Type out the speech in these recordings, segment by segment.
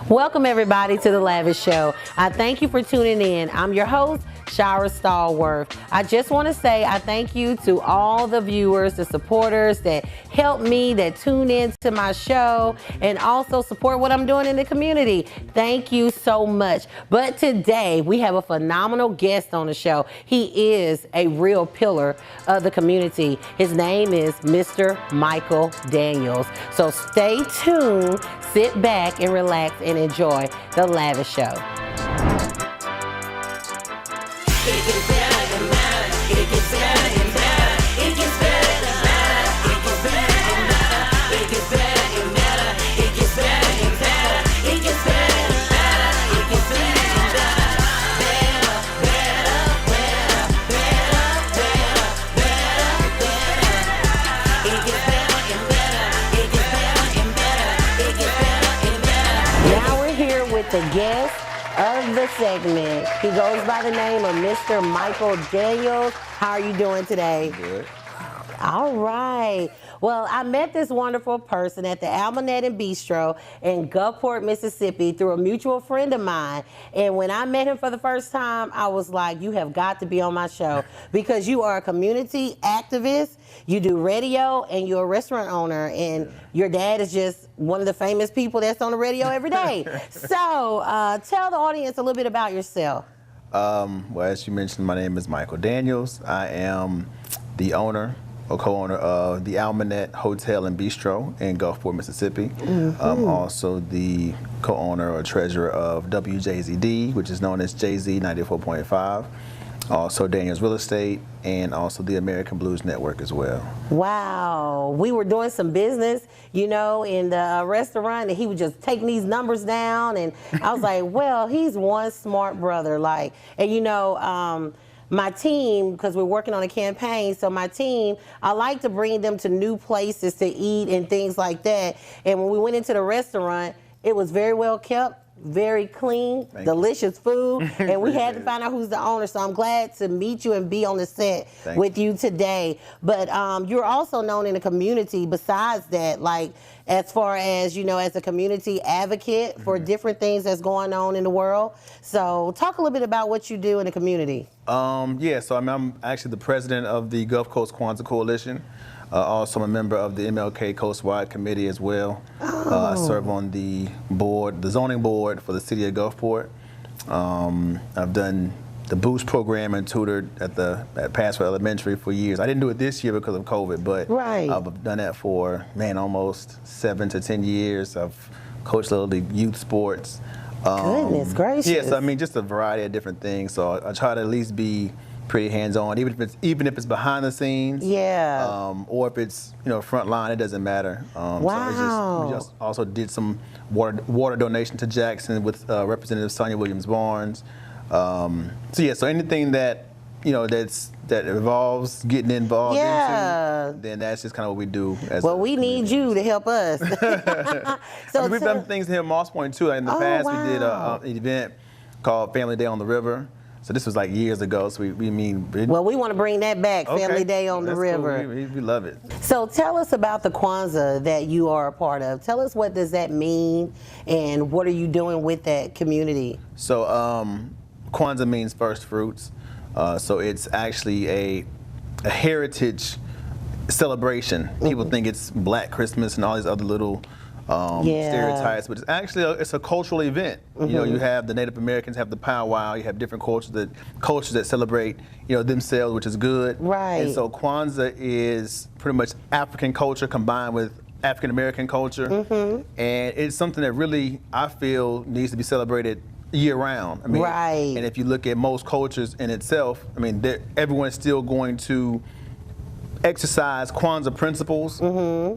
Welcome everybody to the Lavish Show. I thank you for tuning in. I'm your host, Shara Stallworth. I just want to say I thank you to all the viewers, the supporters that help me, that tune in to my show, and also support what I'm doing in the community. Thank you so much. But today we have a phenomenal guest on the show. He is a real pillar of the community. His name is Mr. Michael Daniels. So stay tuned, sit back and relax and enjoy the Lavish Show. It gets better and better. It gets better and better. It gets better and better. It gets better and better. It gets better and better. It gets better and better. It gets better and better. It gets better and better. Better, better, better, better, better, better. It gets better and better. It gets better and better. It gets better and better. Now we're here with the guest of the segment. He goes by the name of Mr. Michael Daniels. How are you doing today? Good. All right. Well, I met this wonderful person at the Almanet and Bistro in Gulfport, Mississippi through a mutual friend of mine. And when I met him for the first time, I was like, you have got to be on my show because you are a community activist, you do radio, and you're a restaurant owner. And your dad is just one of the famous people that's on the radio every day. So tell the audience a little bit about yourself. Well, as you mentioned, my name is Michael Daniels. I am the owner or co-owner of the Almanet Hotel and Bistro in Gulfport, Mississippi. I'm also the co-owner or treasurer of WJZD, which is known as JZ 94.5. Also Daniels Real Estate, and also the American Blues Network as well. Wow. We were doing some business, you know, in the restaurant, and he was just taking these numbers down, and I was like, well, he's one smart brother. Like, and you know, my team, because we're working on a campaign, so my team, I like to bring them to new places to eat and things like that. And when we went into the restaurant, it was very well kept, very clean, delicious food, and we had to find out who's the owner. So I'm glad to meet you and be on the set with you today. But you're also known in the community besides that, like as far as, you know, as a community advocate for different things that's going on in the world. So talk a little bit about what you do in the community. Yeah, so I'm actually the president of the Gulf Coast Kwanzaa Coalition. Also, I'm a member of the MLK Coastwide Committee as well. I serve on the board, the zoning board for the city of Gulfport. I've done the Boost program and tutored at Passwell Elementary for years. I didn't do it this year because of COVID, but I've done that for, man, almost 7 to 10 years. I've coached little league youth sports. Goodness gracious. Yes, I mean, just a variety of different things. So I try to at least be pretty hands-on, even if it's behind the scenes. Yeah. Or if it's, you know, front line, it doesn't matter. Wow. So we just also did some water donation to Jackson with Representative Sonia Williams-Barnes. So yeah, so anything that, you know, that involves getting involved into, then that's just kind of what we do. We need you to help us. So I mean, we've done things here at Moss Point too. In the past, we did an event called Family Day on the River. So this was like years ago. So we want to bring that back, Family Day on the River. Cool. We love it. So tell us about the Kwanzaa that you are a part of. Tell us, what does that mean, and what are you doing with that community? So Kwanzaa means first fruits. So it's actually a heritage celebration. People think it's Black Christmas and all these other little stereotypes, but it's actually it's a cultural event. You know, you have the Native Americans have the powwow. You have different cultures that celebrate, you know, themselves, which is good. Right. And so Kwanzaa is pretty much African culture combined with African American culture, and it's something that really I feel needs to be celebrated year round. I mean, and if you look at most cultures in itself, I mean, everyone's still going to exercise Kwanzaa principles,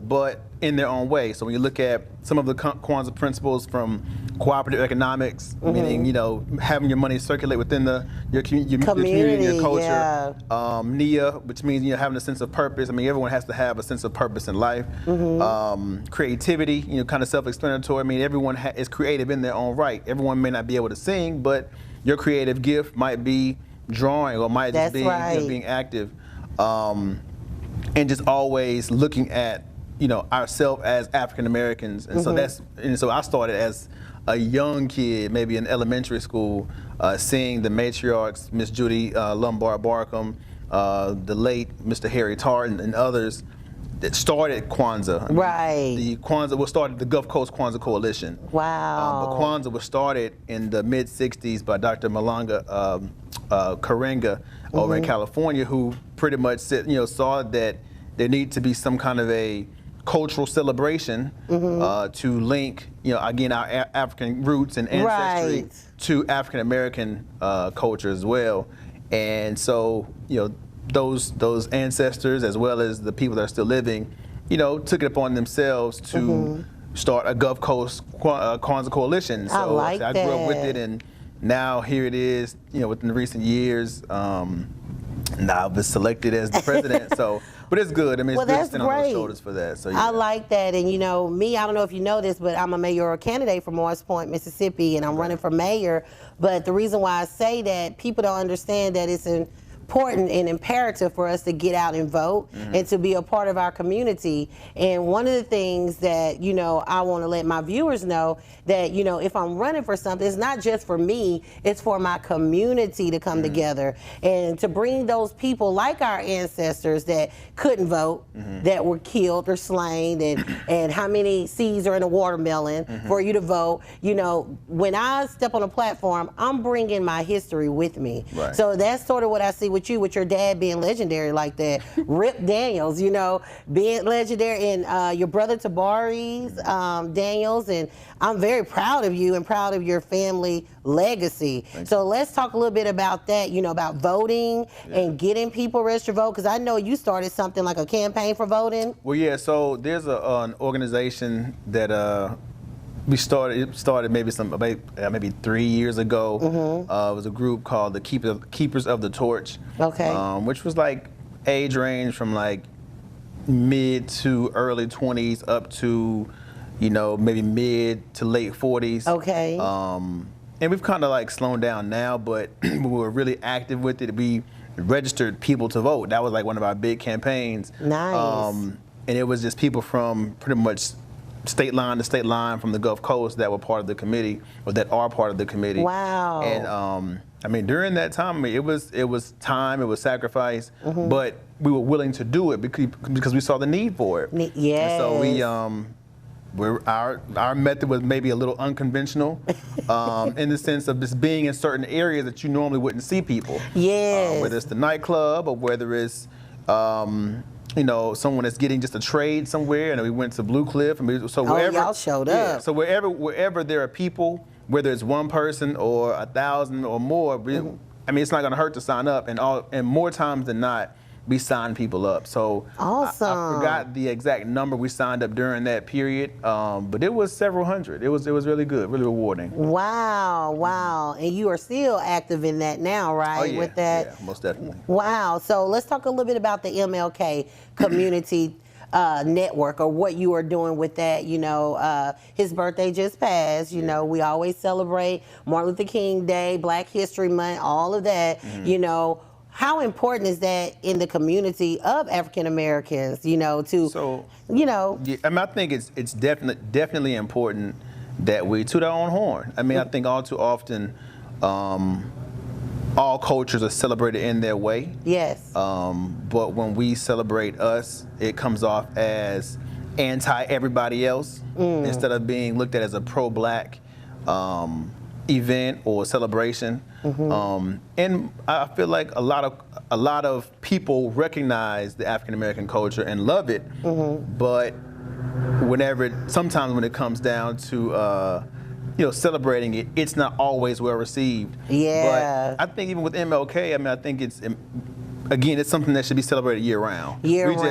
but in their own way. So when you look at some of the Kwanzaa principles from cooperative economics, meaning, you know, having your money circulate within your community, your culture. Nia, which means, you know, having a sense of purpose. I mean, everyone has to have a sense of purpose in life. Creativity, you know, kind of self-explanatory. I mean, everyone is creative in their own right. Everyone may not be able to sing, but your creative gift might be drawing or might just be you know, being active. And just always looking at, you know, ourselves as African Americans, and so I started as a young kid, maybe in elementary school, seeing the matriarchs, Miss Judy Lombard Barkham, the late Mr. Harry Tartan, and others that started Kwanzaa. Right. The Kwanzaa was started the Gulf Coast Kwanzaa Coalition. Wow. But Kwanzaa was started in the mid '60s by Dr. Malanga Karenga over in California, who pretty much said, saw that there needed to be some kind of a cultural celebration to link, again, our African roots and ancestry to African American culture as well. And so, those ancestors, as well as the people that are still living, took it upon themselves to start a Gulf Coast Kwanzaa Coalition. So I like that. I grew up with it, and now here it is, within the recent years. Now I've been selected as the president, so. But it's good. I mean, it's good to stand on those shoulders for that. So yeah. I like that. And me, I don't know if you know this, but I'm a mayoral candidate for Morris Point, Mississippi, and I'm running for mayor. But the reason why I say that, people don't understand that it's important and imperative for us to get out and vote and to be a part of our community. And one of the things that, I want to let my viewers know that, if I'm running for something, it's not just for me, it's for my community to come together and to bring those people like our ancestors that couldn't vote, that were killed or slain, and how many seeds are in a watermelon for you to vote. When I step on a platform, I'm bringing my history with me. Right. So that's sort of what I see with you, with your dad being legendary like that. Rip Daniels, being legendary, and your brother Tabari's Daniels, and I'm very proud of you and proud of your family legacy. So let's talk a little bit about that, about voting and getting people registered to vote, because I know you started something like a campaign for voting. Well, yeah, so there's an organization that we started maybe 3 years ago. It was a group called the Keepers of the Torch. Okay. Which was like age range from like mid to early 20s up to, maybe mid to late 40s. Okay. And we've kind of like slowed down now, but we were really active with it. We registered people to vote. That was like one of our big campaigns. Nice. And it was just people from pretty much state line to state line from the Gulf Coast that were part of the committee, or that are part of the committee. Wow. And during that time, it was time, it was sacrifice, but we were willing to do it because we saw the need for it. Yes. And so our method was maybe a little unconventional, in the sense of just being in certain areas that you normally wouldn't see people. Yes. Whether it's the nightclub or whether it's someone that's getting just a trade somewhere, and we went to Blue Cliff, and so wherever y'all showed up. So wherever there are people, whether it's one person or 1,000 or more, it's not going to hurt to sign up, and more times than not, we sign people up. So awesome. I forgot the exact number we signed up during that period, but it was several hundred. It was really good, really rewarding. Wow. And you are still active in that now, right? Oh, yeah. With that? Yeah, most definitely. Wow. So let's talk a little bit about the MLK community network, or what you are doing with that. His birthday just passed. We always celebrate Martin Luther King Day, Black History Month, all of that. How important is that in the community of African Americans? I think it's definitely important that we toot our own horn. I think all too often, all cultures are celebrated in their way. Yes. But when we celebrate us, it comes off as anti-everybody else, instead of being looked at as a pro-Black event or celebration. And I feel like a lot of people recognize the African American culture and love it, but sometimes when it comes down to celebrating it, it's not always well received. Yeah. But I think even with MLK, I think it's something that should be celebrated year round. We with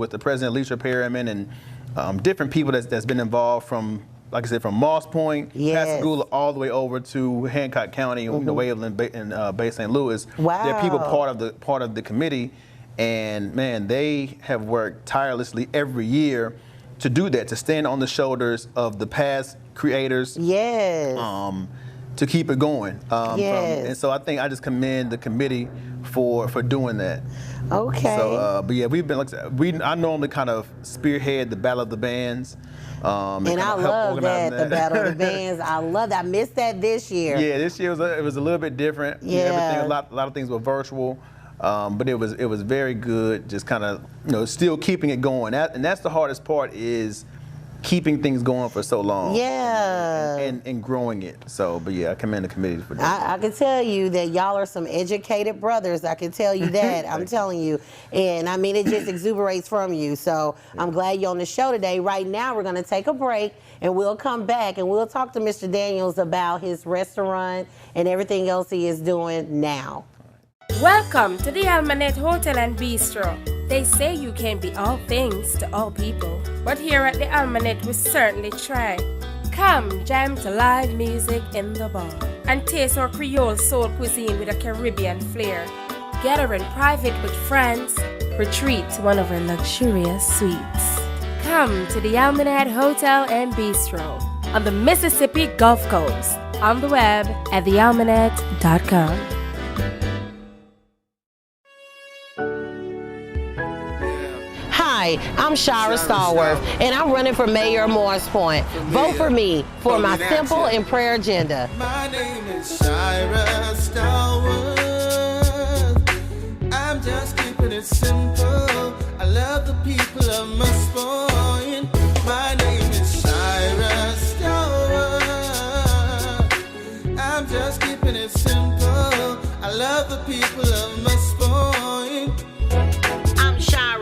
the president, Alicia Perryman, and different people that's been involved from, like I said, from Moss Point, Pascagoula, all the way over to Hancock County, Waveland, and Bay St. Louis. Wow. They're people part of the committee, and man, they have worked tirelessly every year to do that, to stand on the shoulders of the past creators. Yes. To keep it going. And so I think I just commend the committee for doing that. Okay. So, but yeah, we've been I normally kind of spearhead the Battle of the Bands. And I love that, the Battle of the Bands. I love that. I missed that this year. Yeah, this year it was a little bit different. Yeah. Everything, a lot of things were virtual, but it was very good. Just kind of still keeping it going. And that's the hardest part, is keeping things going for so long. Yeah. And growing it. So, but yeah, I commend the committee for that. I can tell you that y'all are some educated brothers. I can tell you that. I'm telling you. And I mean, it just exuberates from you. So I'm glad you're on the show today. Right now, we're going to take a break, and we'll come back and we'll talk to Mr. Daniels about his restaurant and everything else he is doing now. Welcome to the Almanet Hotel and Bistro. They say you can be all things to all people, but here at the Almanet we certainly try. Come jam to live music in the bar and taste our Creole soul cuisine with a Caribbean flair. Gather in private with friends, retreat to one of our luxurious suites. Come to the Almanet Hotel and Bistro on the Mississippi Gulf Coast, on the web at thealmanet.com. Hi, I'm Shira Stallworth, and I'm running for mayor of Morris Point. Vote for me for my simple and prayer agenda. My name is Shira Stallworth. I'm just keeping it simple. I love the people of Morris Point. My name is Shira Stallworth. I'm just keeping it simple. I love the people of Morris Point.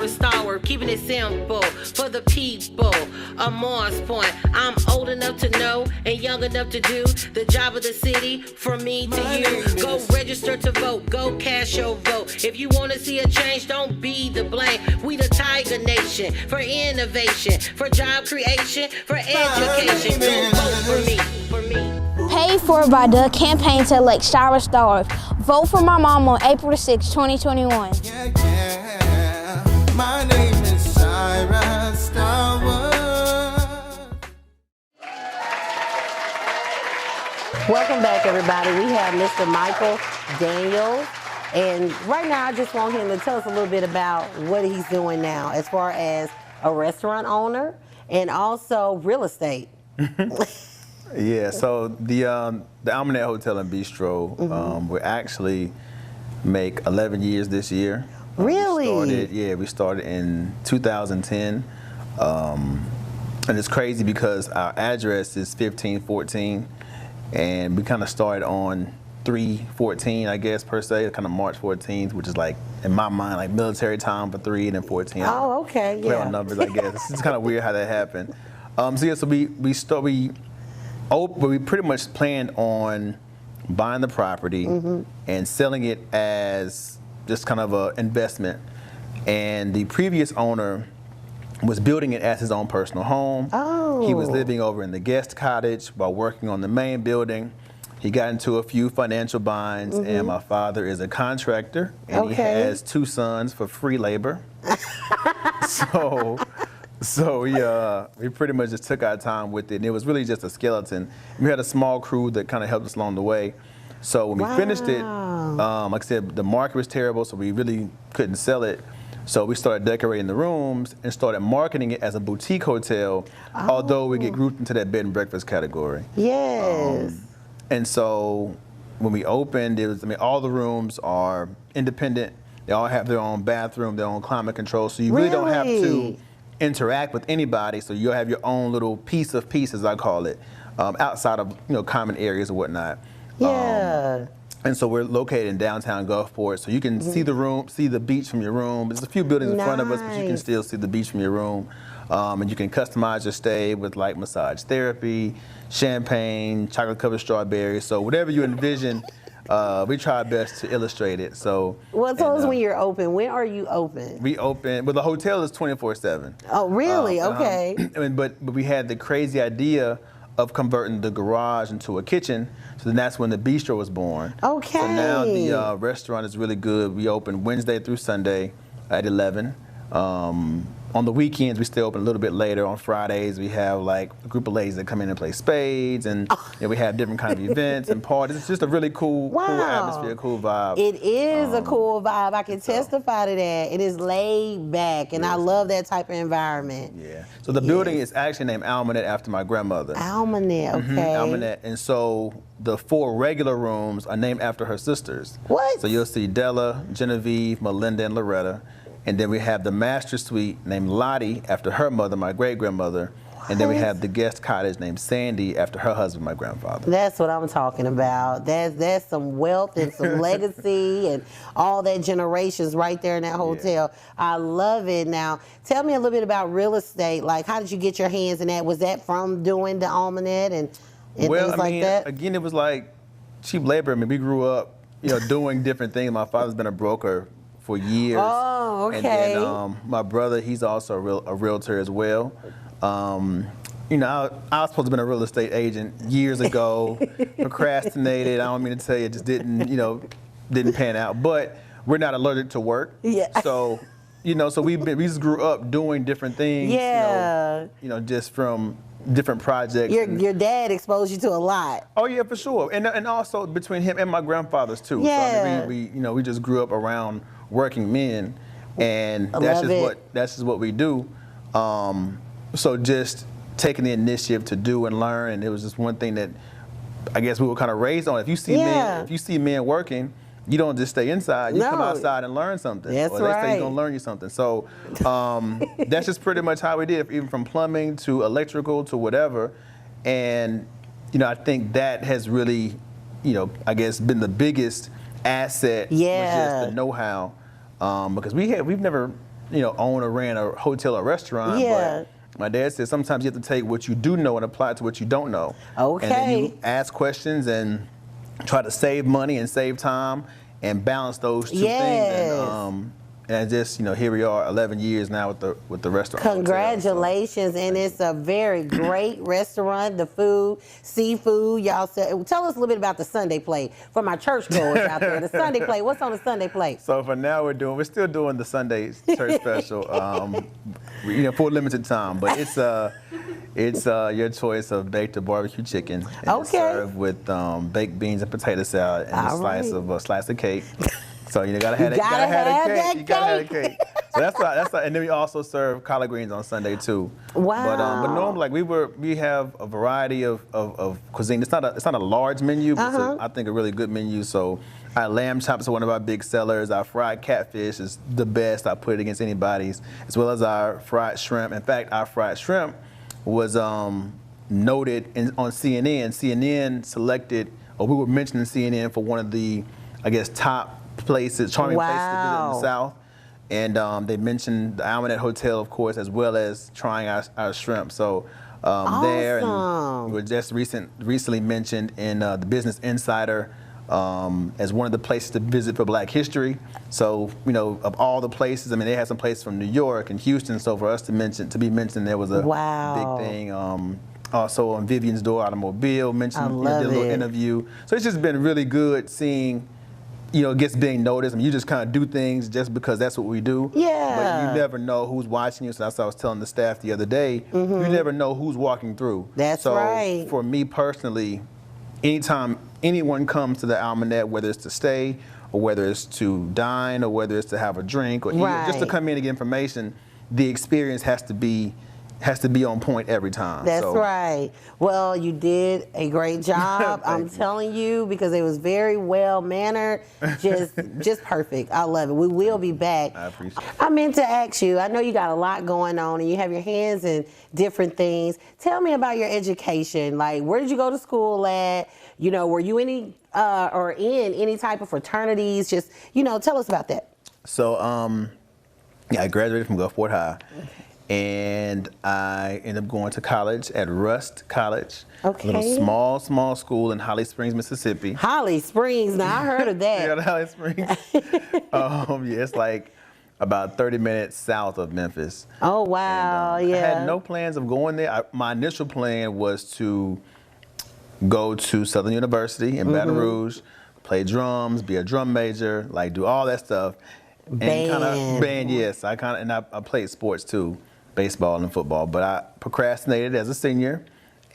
Stallworth, keeping it simple for the people of Morris Point. I'm old enough to know and young enough to do the job of the city from me to you. Go register to vote, go cast your vote. If you want to see a change, don't be the blame. We the Tiger Nation for innovation, for job creation, for education. Go vote for me, for me. Paid for by the campaign to elect Shira Stallworth. Vote for my mom on April 6, 2021. My name is Shira Stallworth. Welcome back, everybody. We have Mr. Michael Daniels. And right now, I just want him to tell us a little bit about what he's doing now as far as a restaurant owner and also real estate. Yeah, so the Almanet Hotel and Bistro, we actually make 11 years this year. Really? We started in 2010. And it's crazy because our address is 1514, and we kind of started on 3/14, I guess, per se, kind of March 14th, which is like, in my mind, like military time for 3 and then 14. Oh, okay, Play yeah. on numbers, I guess. It's kind of weird how that happened. So we pretty much planned on buying the property and selling it as just kind of an investment. And the previous owner was building it as his own personal home. Oh. He was living over in the guest cottage while working on the main building. He got into a few financial binds, and my father is a contractor, and he has 2 sons for free labor. So we pretty much just took our time with it, and it was really just a skeleton. We had a small crew that kind of helped us along the way. So when we finished it, like I said, the market was terrible, so we really couldn't sell it. So we started decorating the rooms and started marketing it as a boutique hotel, although we get grouped into that bed and breakfast category. Yes. And so when we opened, all the rooms are independent. They all have their own bathroom, their own climate control, so you really don't have to interact with anybody. So you'll have your own little piece of peace, as I call it, outside of common areas or whatnot. Yeah. And so we're located in downtown Gulfport, so you can see the room, see the beach from your room. There's a few buildings in front of us, but you can still see the beach from your room. And you can customize your stay with like massage therapy, champagne, chocolate covered strawberries. So whatever you envision, we try our best to illustrate it. So. Well, tell us when you're open. When are you open? We open, well, the hotel is 24/7. Oh, really? Okay. But we had the crazy idea of converting the garage into a kitchen. So then that's when the bistro was born. Okay. So now the restaurant is really good. We open Wednesday through Sunday at 11. On On the weekends, we stay open a little bit later. On Fridays, we have like a group of ladies that come in and play spades, and we have different kind of events and parties. It's just a really cool atmosphere, cool vibe. It is a cool vibe. I can testify to that. It is laid back, and I love that type of environment. Yeah. So the building is actually named Almanet after my grandmother. Almanet, okay. Almanet, and so the 4 regular rooms are named after her sisters. What? So you'll see Della, Genevieve, Melinda, and Loretta. And then we have the master suite named Lottie after her mother, my great-grandmother. And then we have the guest cottage named Sandy after her husband, my grandfather. That's what I'm talking about. That's some wealth and some legacy and all that generations right there in that hotel. Yeah. I love it. Now, tell me a little bit about real estate. Like, how did you get your hands in that? Was that from doing the Almanet and things like that? Again, it was like cheap labor. I mean, we grew up, doing different things. My father's been a broker for years. Oh, okay. And then my brother, he's also a realtor as well. I was supposed to be a real estate agent years ago, procrastinated. I don't mean to tell you, it just didn't pan out. But we're not allergic to work. Yeah. So, so we just grew up doing different things. Yeah. Just from different projects. Your dad exposed you to a lot. Oh yeah, for sure. And also between him and my grandfathers too. Yeah. So I mean, we just grew up around working men, and that's just what we do. So just taking the initiative to do and learn, and it was just one thing that I guess we were kind of raised on. If you see men working, you don't just stay inside. You come outside and learn something. That's or they say you're gonna learn you something. So that's just pretty much how we did, even from plumbing to electrical to whatever. And I think that has really, I guess been the biggest asset. Was just the know-how. Because we've never, owned or ran a hotel or restaurant. Yeah. But my dad said sometimes you have to take what you do know and apply it to what you don't know. Okay. And then you ask questions and try to save money and save time and balance those two things. And just, here we are 11 years now with the restaurant. Congratulations, and it's a very great restaurant. The food, seafood, y'all said. Tell us a little bit about the Sunday plate for my church goers out there. The Sunday plate, what's on the Sunday plate? So for now we're still doing the Sunday church special, for a limited time. But it's your choice of baked or barbecue chicken. And it's served with baked beans and potato salad and a slice of cake. So you gotta have that cake. You gotta have the cake. So that's and then we also serve collard greens on Sunday too. Wow. But normally we have a variety of cuisine. It's not a large menu, but it's I think a really good menu. So our lamb chops are one of our big sellers. Our fried catfish is the best. I put it against anybody's, as well as our fried shrimp. In fact, our fried shrimp was noted on CNN. CNN selected, or we were mentioning CNN for one of the, I guess, top charming places to visit in the South. And they mentioned the Almanet Hotel, of course, as well as trying our shrimp. So there, and we were just recently mentioned in the Business Insider as one of the places to visit for Black History. So, of all the places, I mean, they had some places from New York and Houston. So for us to be mentioned, there was a big thing. Also on Vivian's Door Automobile, mentioned, did a little interview. So it's just been really good seeing, gets being noticed. I mean, you just kind of do things just because that's what we do. Yeah. But you never know who's watching you. So that's what I was telling the staff the other day. You never know who's walking through. That's right. So for me personally, anytime anyone comes to the Almanet, whether it's to stay or whether it's to dine or whether it's to have a drink or eat, just to come in and get information, the experience has to be on point every time. That's right. Well, you did a great job. I'm telling you, because it was very well mannered, just perfect. I love it. We will be back. I appreciate it. I meant to ask you, I know you got a lot going on and you have your hands in different things. Tell me about your education. Like, where did you go to school at? Were you in any type of fraternities? Just, tell us about that. So, I graduated from Gulfport High. And I ended up going to college at Rust College. Okay. A little small school in Holly Springs, Mississippi. Holly Springs, now I heard of that. Yeah, Holly Springs. It's like about 30 minutes south of Memphis. Oh, wow, and, I had no plans of going there. My initial plan was to go to Southern University in Baton Rouge, play drums, be a drum major, like do all that stuff. Band, yes. I played sports too, baseball and football, but I procrastinated as a senior.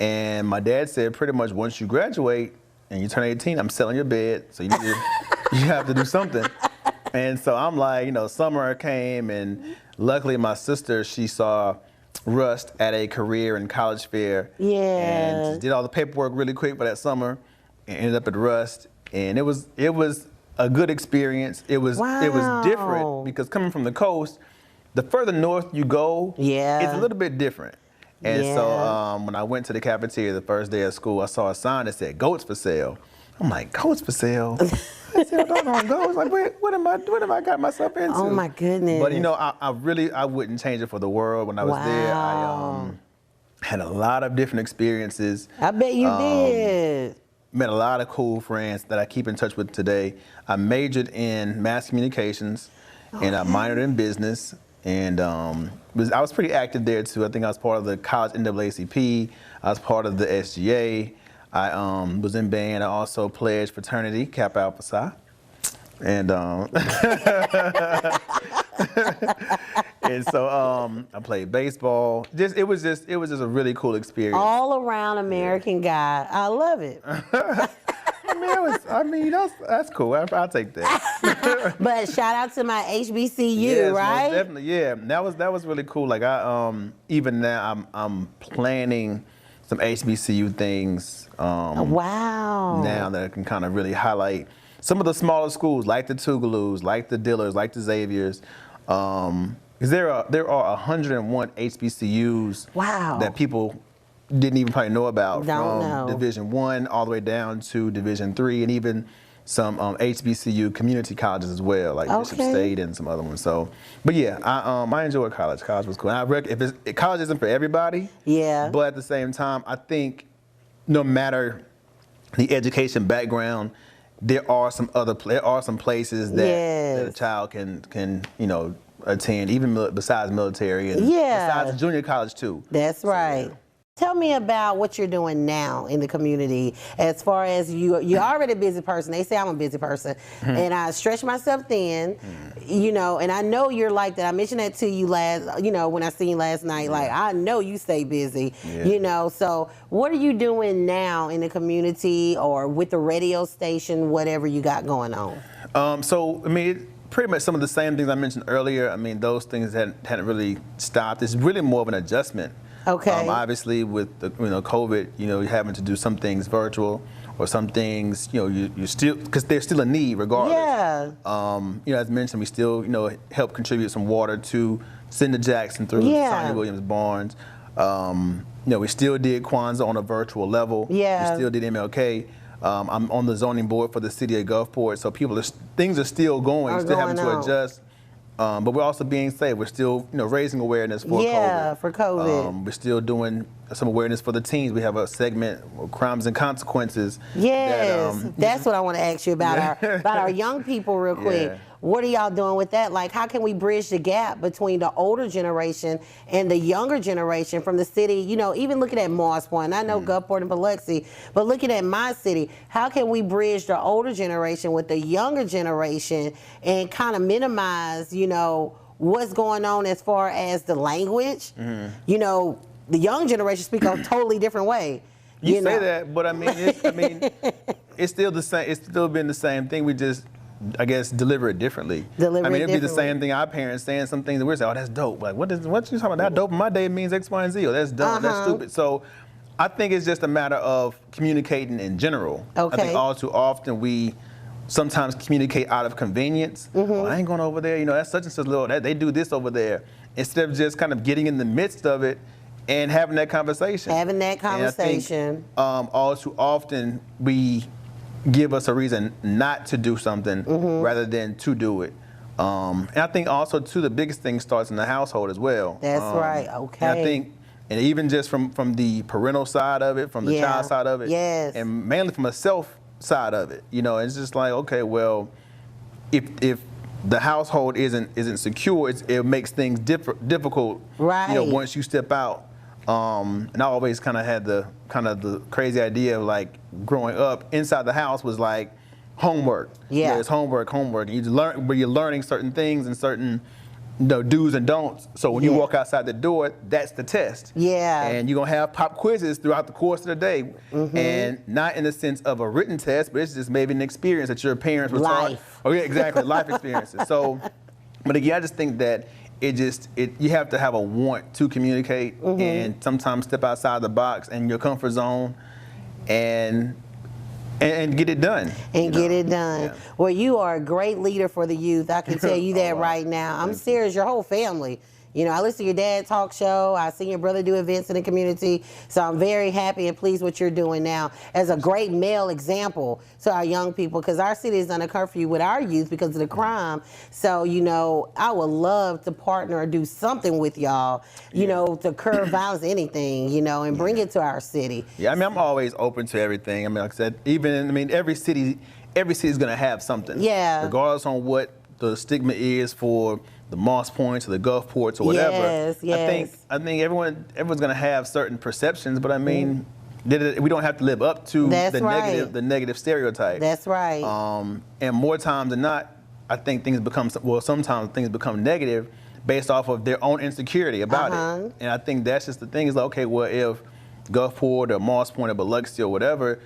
And my dad said pretty much once you graduate and you turn 18, I'm selling your bed, so you have to do something. And so I'm like, summer came, and luckily my sister, she saw Rust at a career and college fair. Yeah. And did all the paperwork really quick for that summer and ended up at Rust. And it was a good experience. It was different because coming from the coast, the further north you go, it's a little bit different. And so when I went to the cafeteria the first day of school, I saw a sign that said goats for sale. I'm like, goats for sale? I said, doggone goats. Like, what have I got myself into? Oh my goodness. But I wouldn't change it for the world. When I was there, I had a lot of different experiences. I bet you did. Met a lot of cool friends that I keep in touch with today. I majored in mass communications and I minored in business. And I was pretty active there too. I think I was part of the college NAACP. I was part of the SGA. I was in band. I also pledged fraternity, Kappa Alpha Psi. And and so I played baseball. It was just a really cool experience. All around American guy. I love it. That's cool. I'll take that. But shout out to my HBCU, yes, right? Most definitely, yeah. That was really cool. Like even now I'm planning some HBCU things. Wow. Now that I can kind of really highlight some of the smaller schools, like the Tougaloo's, like the Dillers, like the Xaviers. Because there are 101 HBCUs that people didn't even probably know about from Division I all the way down to Division III, and even some HBCU community colleges as well, like Bishop State and some other ones. So, but yeah, I enjoyed college. College was cool. And college isn't for everybody. Yeah. But at the same time, I think no matter the education background, there are some places that a child can attend, even besides military and besides junior college too. That's right. Yeah. Tell me about what you're doing now in the community. As far as you're already a busy person. They say I'm a busy person, and I stretch myself thin, and I know you're like that. I mentioned that to you when I seen you last night. Like, I know you stay busy, So what are you doing now in the community or with the radio station, whatever you got going on? Pretty much some of the same things I mentioned earlier. I mean, those things hadn't really stopped. It's really more of an adjustment. Okay. Obviously, with the COVID, you're having to do some things virtual, or some things, you still, because there's still a need regardless. Yeah. As mentioned, we still help contribute some water to Cinda Jackson through Sonia Williams Barnes. We still did Kwanzaa on a virtual level. Yeah. We still did MLK. I'm on the zoning board for the city of Gulfport, so things are still going, still having to adjust. But we're also being safe. We're still, raising awareness for COVID. Yeah, for COVID. We're still doing some awareness for the teens. We have a segment, Crimes and Consequences. Yes, that's what I want to ask you about our young people real quick. Yeah. What are y'all doing with that? Like, how can we bridge the gap between the older generation and the younger generation from the city? Even looking at Moss Point, I know Gulfport and Biloxi, but looking at my city, how can we bridge the older generation with the younger generation and kind of minimize, what's going on as far as the language? The young generation speak a totally different way. You say that, but it's still the same. It's still been the same thing. We just, I guess, deliver it differently. It'd be the same thing our parents saying some things that we're saying, oh, that's dope. Like, what you talking about? That dope in my day means X, Y, and Z. Or that's dumb, that's stupid. So I think it's just a matter of communicating in general. Okay. I think all too often we sometimes communicate out of convenience. Oh, I ain't going over there. That's such and such little, they do this over there. Instead of just kind of getting in the midst of it and having that conversation. And I think, all too often we give us a reason not to do something rather than to do it. And I think also too, the biggest thing starts in the household as well. That's right. Okay. And I think, and even just from the parental side of it, from the child side of it, and mainly from a self side of it. It's just like, okay, well, if the household isn't secure, it makes things difficult. Right. Once you step out. And I always kind of had the crazy idea of, like, growing up inside the house was like homework. Yeah. It's homework. And you learn, but you're learning certain things and certain do's and don'ts. So when you walk outside the door, that's the test. Yeah. And you're going to have pop quizzes throughout the course of the day. And not in the sense of a written test, but it's just maybe an experience that your parents were taught. Oh, yeah, exactly. Life experiences. So, but again, I just think that you have to have a want to communicate and sometimes step outside the box and your comfort zone and get it done. Get it done. Yeah. Well, you are a great leader for the youth. I can tell you that right now. I'm serious. Your whole family. I listen to your dad's talk show. I seen your brother do events in the community. So I'm very happy and pleased what you're doing now as a great male example to our young people, because our city is under curfew with our youth because of the crime. So, I would love to partner or do something with y'all, to curb violence, anything, and bring it to our city. Yeah, I'm always open to everything. Like I said, every city is going to have something. Yeah. Regardless on what the stigma is for the Moss Points or the Gulfports or whatever. Yes. I think everyone's going to have certain perceptions, but we don't have to live up to the negative stereotype. That's right. And more times than not, I think sometimes things become negative based off of their own insecurity about it. And I think that's just the thing is like, okay, well, if Gulfport or Moss Point or Biloxi or whatever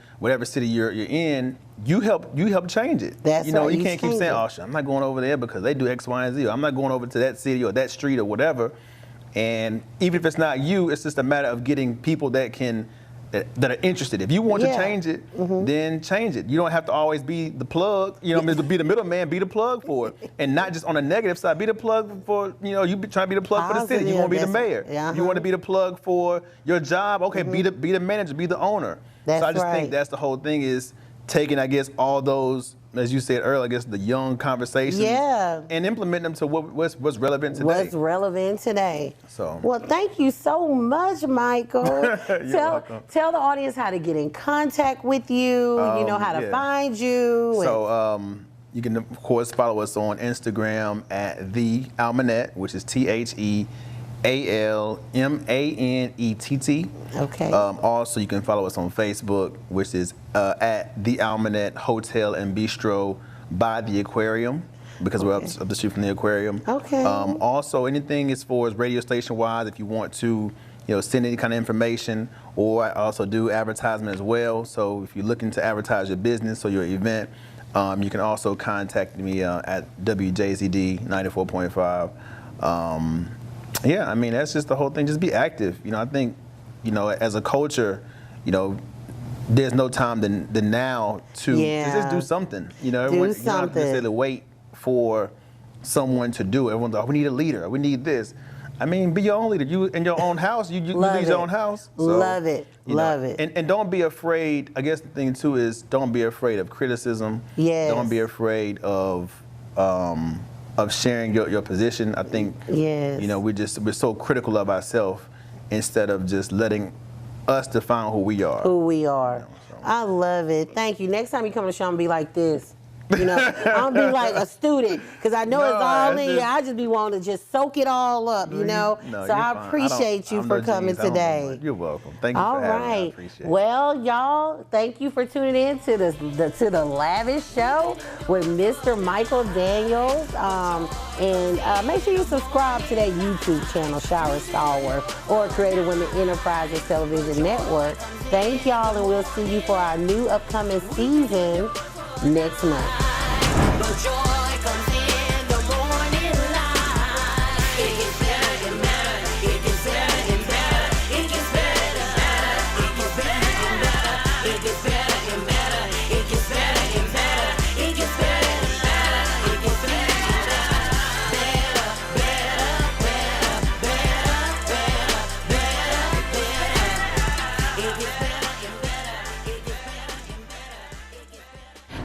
city you're in, you help change it. That's right. You can't keep saying, oh, shit, I'm not going over there because they do X, Y, and Z. Or I'm not going over to that city or that street or whatever. And even if it's not you, it's just a matter of getting people that are interested. If you want to change it, then change it. You don't have to always be the plug, be the middleman, be the plug for it. And not just on the negative side, be the plug for, you be trying to be the plug for the city. You want to be the mayor. You want to be the plug for your job, okay, be the manager, be the owner. That's so I just think that's the whole thing is taking, I guess, all those, as you said earlier, I guess the young conversations and implement them to what's relevant today. What's relevant today. So. Well, thank you so much, Michael. Tell the audience how to get in contact with you, how to find you. So you can, of course, follow us on Instagram at The Almanett, which is TheAlmanett. Okay. Also, you can follow us on Facebook, which is at The Almanett Hotel and Bistro by the Aquarium, because we're up the street from the Aquarium. Okay. Also, anything as far as radio station wise, if you want to, send any kind of information, or I also do advertisement as well. So if you're looking to advertise your business or your event, you can also contact me at WJZD 94.5. Yeah, that's just the whole thing. Just be active. I think, as a culture, there's no time than now to just do something. You don't have to necessarily wait for someone to do it. Everyone's like, oh, we need a leader. We need this. Be your own leader. You in your own house. You lead your own house. So, love it. Love it. And don't be afraid. I guess the thing too is don't be afraid of criticism. Yes. Don't be afraid of sharing your position. I think we're so critical of ourselves instead of just letting us define who we are. I love it. Thank you. Next time you come to the show, I'm gonna be like this. I'm gonna be like a student because I know it's all in you. I just be wanting to just soak it all up, No, so I appreciate you for coming today. You're welcome. Thank you for having me. I appreciate it. Well, y'all, thank you for tuning in to the Lavish Show with Mr. Michael Daniels. And make sure you subscribe to that YouTube channel, Shower Stallworth, or Creative Women Enterprises Television Network. Thank y'all, and we'll see you for our new upcoming season next month. The joy comes in the morning light. It gets better and better. It gets better and better. It gets better and better. It gets better and better. It gets better and better. It gets better and better. It gets better and better. It gets better and better. Better, better, better, better. It gets better and better. It gets better and better.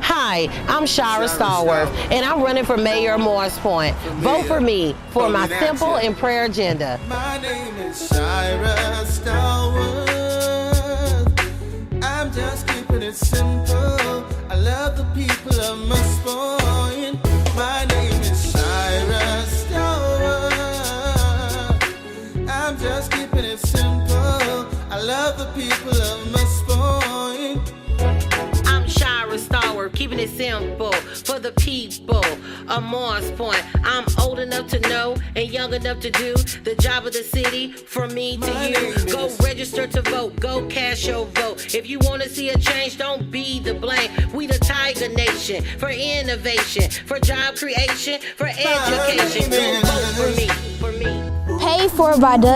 Hi, I'm Shira Stallworth, and I'm running for mayor of Morris Point. Vote for me for my simple and prayer agenda. My name is Shira Stallworth. I'm just keeping it simple. I love the people of Morris Point. My name is Shira Stallworth. I'm just keeping it simple. I love the people of Morris Point. I'm Shira Stallworth. Keep keeping it simple for the people. A Morris point. I'm old enough to know and young enough to do the job of the city from me to you. Go register to vote. Go cast your vote. If you want to see a change, don't be the blame. We the Tiger Nation for innovation, for job creation, for education. Don't vote for me. Paid for by the